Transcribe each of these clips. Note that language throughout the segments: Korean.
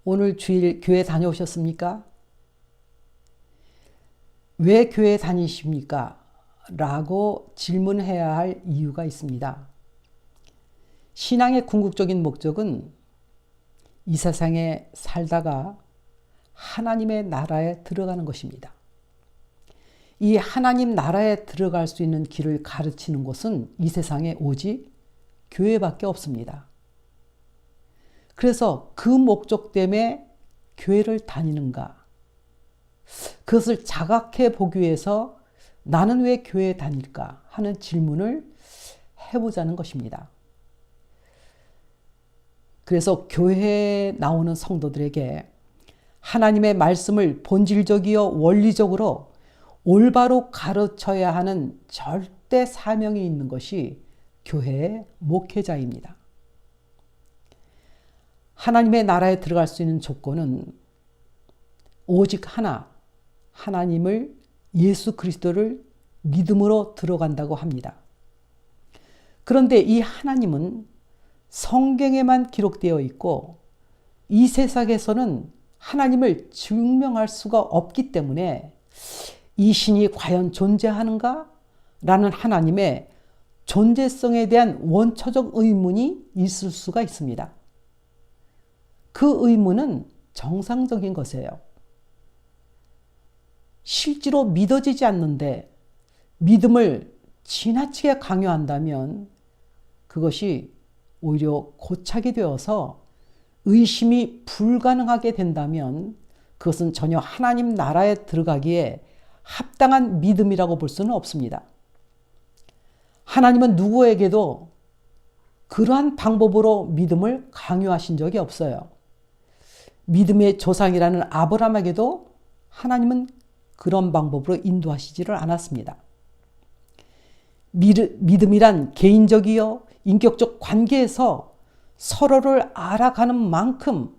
오늘 주일 교회 다녀오셨습니까? 왜 교회 다니십니까? 라고 질문해야 할 이유가 있습니다. 신앙의 궁극적인 목적은 이 세상에 살다가 하나님의 나라에 들어가는 것입니다. 이 하나님 나라에 들어갈 수 있는 길을 가르치는 곳은 이 세상에 오직 교회밖에 없습니다. 그래서 그 목적 때문에 교회를 다니는가? 그것을 자각해 보기 위해서 나는 왜 교회에 다닐까? 하는 질문을 해보자는 것입니다. 그래서 교회에 나오는 성도들에게 하나님의 말씀을 본질적이요 원리적으로 올바로 가르쳐야 하는 절대 사명이 있는 것이 교회의 목회자입니다. 하나님의 나라에 들어갈 수 있는 조건은 오직 하나, 하나님을 예수 그리스도를 믿음으로 들어간다고 합니다. 그런데 이 하나님은 성경에만 기록되어 있고 이 세상에서는 하나님을 증명할 수가 없기 때문에 이 신이 과연 존재하는가? 라는 하나님의 존재성에 대한 원초적 의문이 있을 수가 있습니다. 그 의문은 정상적인 것이에요. 실제로 믿어지지 않는데 믿음을 지나치게 강요한다면 그것이 오히려 고착이 되어서 의심이 불가능하게 된다면 그것은 전혀 하나님 나라에 들어가기에 합당한 믿음이라고 볼 수는 없습니다. 하나님은 누구에게도 그러한 방법으로 믿음을 강요하신 적이 없어요. 믿음의 조상이라는 아브라함에게도 하나님은 그런 방법으로 인도하시지를 않았습니다. 믿음이란 개인적이요 인격적 관계에서 서로를 알아가는 만큼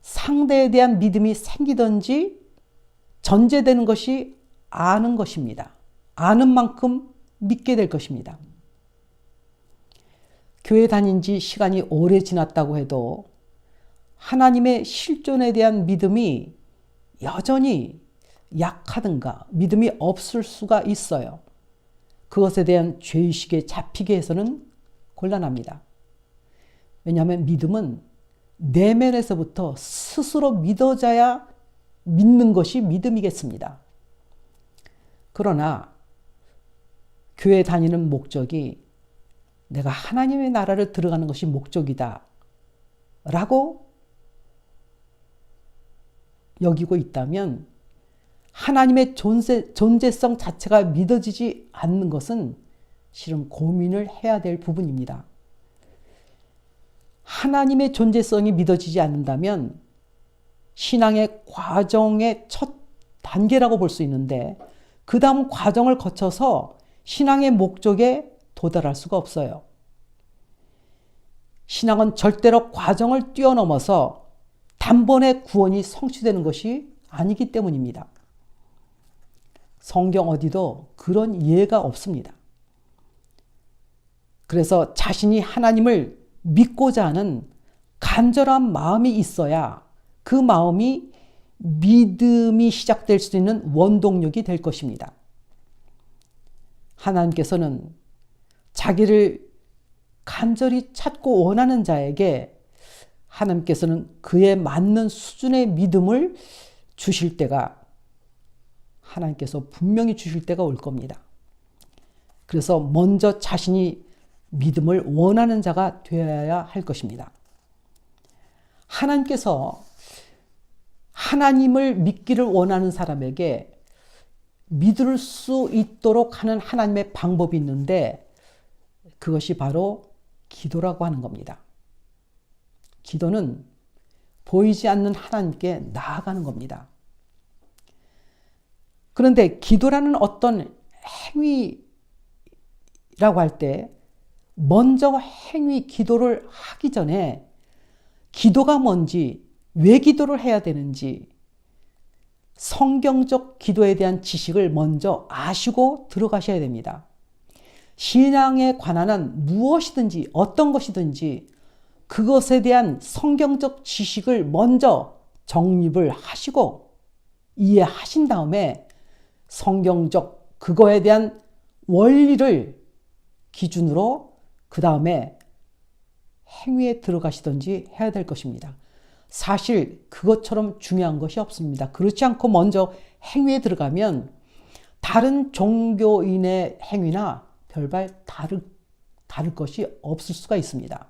상대에 대한 믿음이 생기든지 전제되는 것이 아는 것입니다. 아는 만큼 믿게 될 것입니다. 교회 다닌 지 시간이 오래 지났다고 해도 하나님의 실존에 대한 믿음이 여전히 약하든가 믿음이 없을 수가 있어요. 그것에 대한 죄의식에 잡히게 해서는 곤란합니다. 왜냐하면 믿음은 내면에서부터 스스로 믿어져야 믿는 것이 믿음이겠습니다. 그러나 교회 다니는 목적이 내가 하나님의 나라를 들어가는 것이 목적이다 라고 여기고 있다면 하나님의 존재성 자체가 믿어지지 않는 것은 실은 고민을 해야 될 부분입니다. 하나님의 존재성이 믿어지지 않는다면 신앙의 과정의 첫 단계라고 볼 수 있는데 그 다음 과정을 거쳐서 신앙의 목적에 도달할 수가 없어요. 신앙은 절대로 과정을 뛰어넘어서 단번에 구원이 성취되는 것이 아니기 때문입니다. 성경 어디도 그런 예가 없습니다. 그래서 자신이 하나님을 믿고자 하는 간절한 마음이 있어야 그 마음이 믿음이 시작될 수 있는 원동력이 될 것입니다. 하나님께서는 자기를 간절히 찾고 원하는 자에게 하나님께서는 그에 맞는 수준의 믿음을 주실 때가 하나님께서 분명히 주실 때가 올 겁니다. 그래서 먼저 자신이 믿음을 원하는 자가 되어야 할 것입니다. 하나님께서 하나님을 믿기를 원하는 사람에게 믿을 수 있도록 하는 하나님의 방법이 있는데 그것이 바로 기도라고 하는 겁니다. 기도는 보이지 않는 하나님께 나아가는 겁니다. 그런데 기도라는 어떤 행위라고 할 때 먼저 행위 기도를 하기 전에 기도가 뭔지 왜 기도를 해야 되는지 성경적 기도에 대한 지식을 먼저 아시고 들어가셔야 됩니다. 신앙에 관한 한 무엇이든지 어떤 것이든지 그것에 대한 성경적 지식을 먼저 정립을 하시고 이해하신 다음에 성경적 그거에 대한 원리를 기준으로 그 다음에 행위에 들어가시든지 해야 될 것입니다. 사실 그것처럼 중요한 것이 없습니다. 그렇지 않고 먼저 행위에 들어가면 다른 종교인의 행위나 별반 다를 것이 없을 수가 있습니다.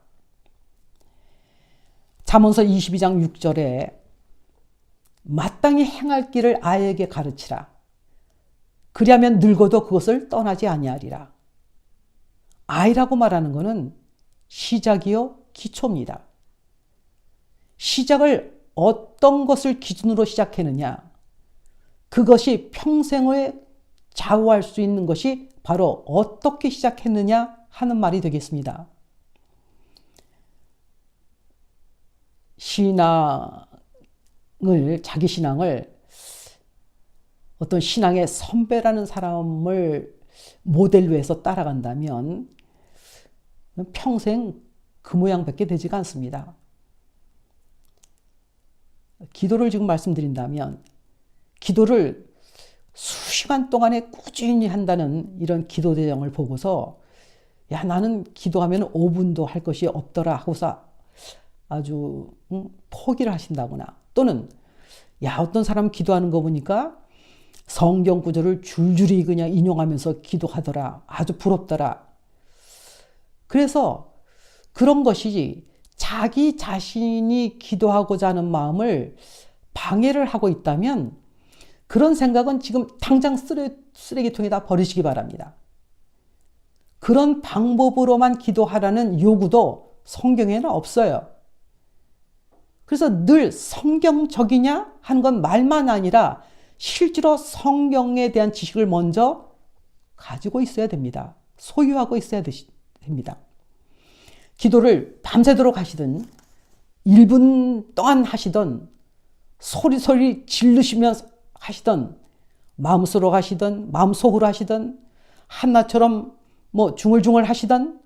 잠언서 22장 6절에 마땅히 행할 길을 아이에게 가르치라. 그리하면 늙어도 그것을 떠나지 아니하리라. 아이라고 말하는 것은 시작이요 기초입니다. 시작을 어떤 것을 기준으로 시작했느냐, 그것이 평생을 좌우할 수 있는 것이 바로 어떻게 시작했느냐 하는 말이 되겠습니다. 자기 신앙을 어떤 신앙의 선배라는 사람을 모델로 해서 따라간다면 평생 그 모양밖에 되지가 않습니다. 기도를 지금 말씀드린다면 기도를 수시간 동안에 꾸준히 한다는 이런 기도 대령을 보고서 야, 나는 기도하면 5분도 할 것이 없더라 하고서 아주 포기를 하신다거나, 또는 야, 어떤 사람 기도하는 거 보니까 성경 구절을 줄줄이 그냥 인용하면서 기도하더라, 아주 부럽더라. 그래서 그런 것이 자기 자신이 기도하고자 하는 마음을 방해를 하고 있다면 그런 생각은 지금 당장 쓰레기통에다 버리시기 바랍니다. 그런 방법으로만 기도하라는 요구도 성경에는 없어요. 그래서 늘 성경적이냐 하는 건 말만 아니라 실제로 성경에 대한 지식을 먼저 가지고 있어야 됩니다. 소유하고 있어야 됩니다. 기도를 밤새도록 하시든 1분 동안 하시든 소리 지르시면서 하시든 마음속으로 하시든 마음속으로 하시든 한나처럼 중얼중얼 하시든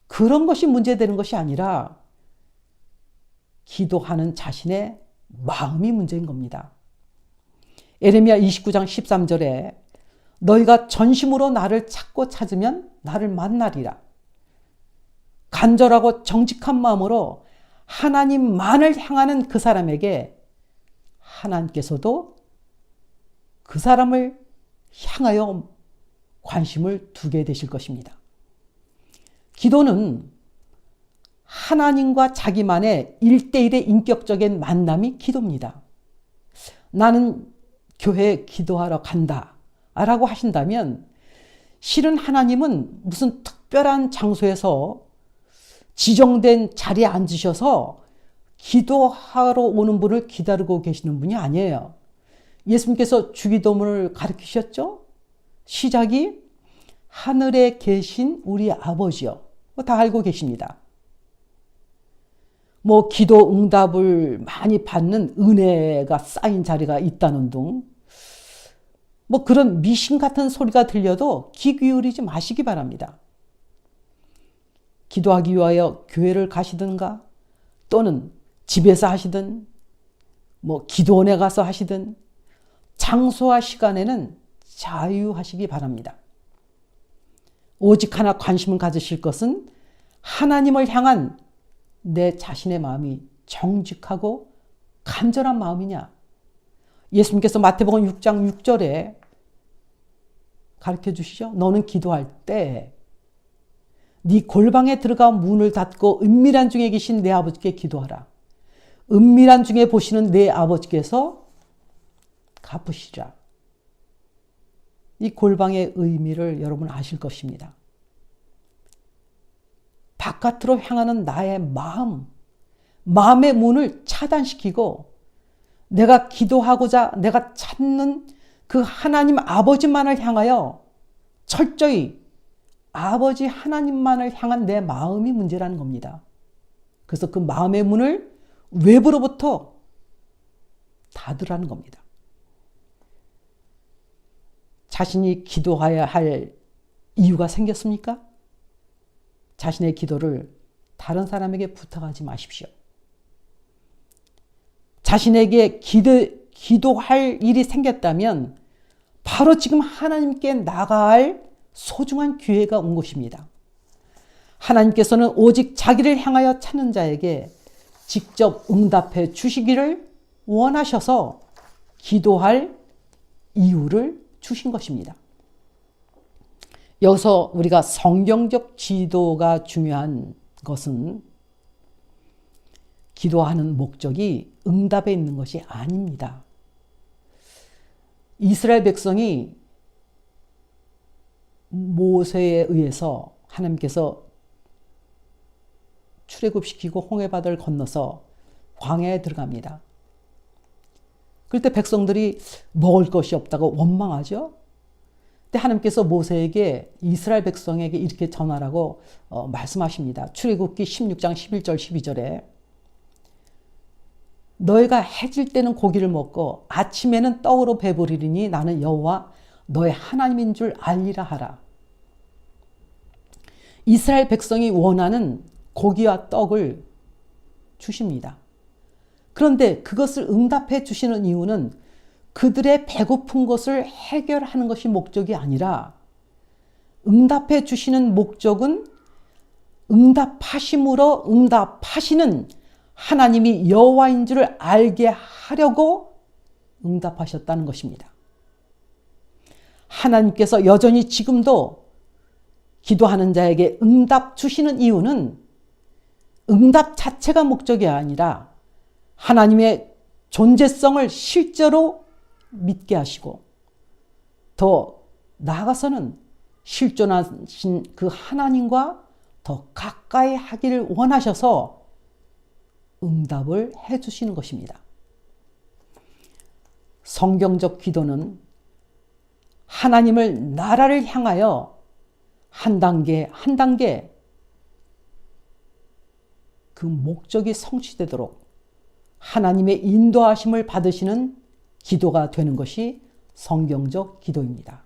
그런 것이 문제되는 것이 아니라 기도하는 자신의 마음이 문제인 겁니다. 에레미야 29장 13절에 너희가 전심으로 나를 찾고 찾으면 나를 만나리라. 간절하고 정직한 마음으로 하나님만을 향하는 그 사람에게 하나님께서도 그 사람을 향하여 관심을 두게 되실 것입니다. 기도는 하나님과 자기만의 1대1의 인격적인 만남이 기도입니다. 나는 교회에 기도하러 간다 라고 하신다면 실은 하나님은 무슨 특별한 장소에서 지정된 자리에 앉으셔서 기도하러 오는 분을 기다리고 계시는 분이 아니에요. 예수님께서 주기도문을 가르치셨죠? 시작이 하늘에 계신 우리 아버지요. 다 알고 계십니다. 기도 응답을 많이 받는 은혜가 쌓인 자리가 있다는 등 그런 미신 같은 소리가 들려도 귀 기울이지 마시기 바랍니다. 기도하기 위하여 교회를 가시든가 또는 집에서 하시든 기도원에 가서 하시든 장소와 시간에는 자유하시기 바랍니다. 오직 하나 관심을 가지실 것은 하나님을 향한 내 자신의 마음이 정직하고 간절한 마음이냐. 예수님께서 마태복음 6장 6절에 가르쳐 주시죠. 너는 기도할 때 네 골방에 들어가 문을 닫고 은밀한 중에 계신 내 아버지께 기도하라. 은밀한 중에 보시는 내 아버지께서 갚으시리라. 이 골방의 의미를 여러분 아실 것입니다. 바깥으로 향하는 나의 마음의 문을 차단시키고 내가 기도하고자 내가 찾는 그 하나님 아버지만을 향하여 철저히 아버지 하나님만을 향한 내 마음이 문제라는 겁니다. 그래서 그 마음의 문을 외부로부터 닫으라는 겁니다. 자신이 기도해야 할 이유가 생겼습니까? 자신의 기도를 다른 사람에게 부탁하지 마십시오. 자신에게 기도할 일이 생겼다면 바로 지금 하나님께 나가야 할 소중한 기회가 온 것입니다. 하나님께서는 오직 자기를 향하여 찾는 자에게 직접 응답해 주시기를 원하셔서 기도할 이유를 주신 것입니다. 여기서 우리가 성경적 기도가 중요한 것은 기도하는 목적이 응답에 있는 것이 아닙니다. 이스라엘 백성이 모세에 의해서 하나님께서 출애굽시키고 홍해바다를 건너서 광야에 들어갑니다. 그럴 때 백성들이 먹을 것이 없다고 원망하죠. 근데 하나님께서 모세에게 이스라엘 백성에게 이렇게 전하라고 말씀하십니다. 출애굽기 16장 11절 12절에 너희가 해질 때는 고기를 먹고 아침에는 떡으로 배부르리니 나는 여호와 너의 하나님인 줄 알리라 하라. 이스라엘 백성이 원하는 고기와 떡을 주십니다. 그런데 그것을 응답해 주시는 이유는 그들의 배고픈 것을 해결하는 것이 목적이 아니라 응답해 주시는 목적은 응답하심으로 응답하시는 하나님이 여호와인 줄 알게 하려고 응답하셨다는 것입니다. 하나님께서 여전히 지금도 기도하는 자에게 응답 주시는 이유는 응답 자체가 목적이 아니라 하나님의 존재성을 실제로 믿게 하시고 더 나아가서는 실존하신 그 하나님과 더 가까이 하기를 원하셔서 응답을 해주시는 것입니다. 성경적 기도는 하나님을 나라를 향하여 한 단계 한 단계 그 목적이 성취되도록 하나님의 인도하심을 받으시는 기도가 되는 것이 성경적 기도입니다.